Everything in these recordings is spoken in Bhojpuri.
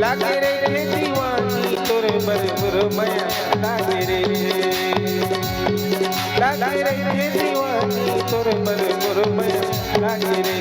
लागे रे दीवानी तोर बरबर माया लागे रे दीवानी तोर बरबर माया लागे रे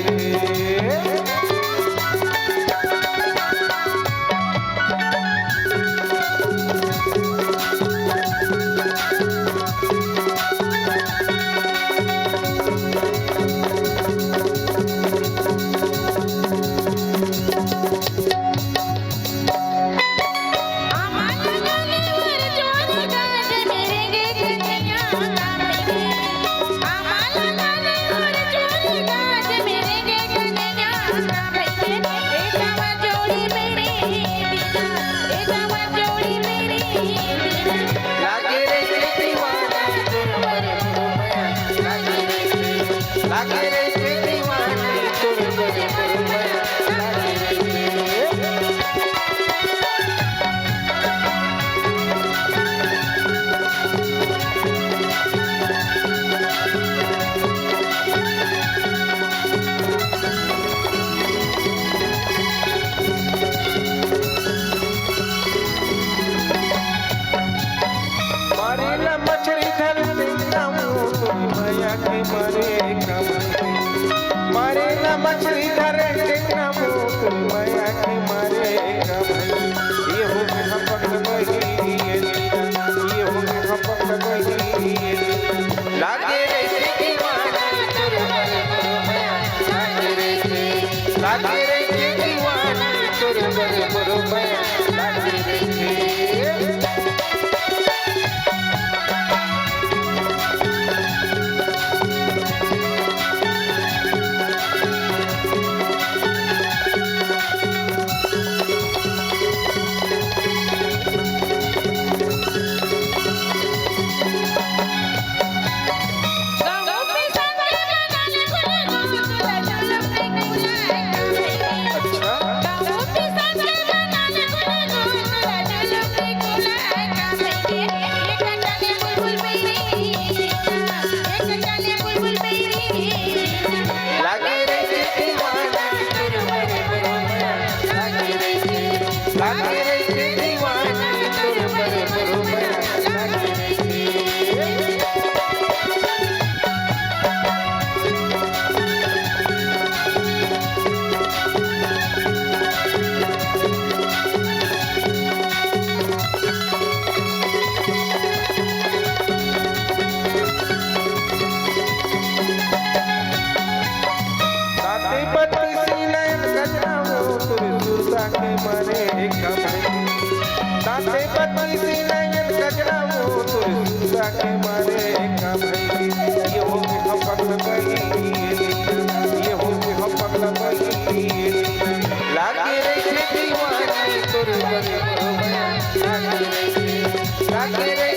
मछली धरे टेंगना मुख माया के मारे ये हो हम पकड़ बही ये हो हम पकड़ बही लागे रे दीवाना तोर बरबर माया लागे रे दीवाना तोर बरबर माया लागे रे दाते पति सी नयन गजरा वो तुरसुदा के मारे का भाई ये हो हम पगल बही ये हो हम पगल बही लागे रे दीवानी तोर बरबर माया लागे रे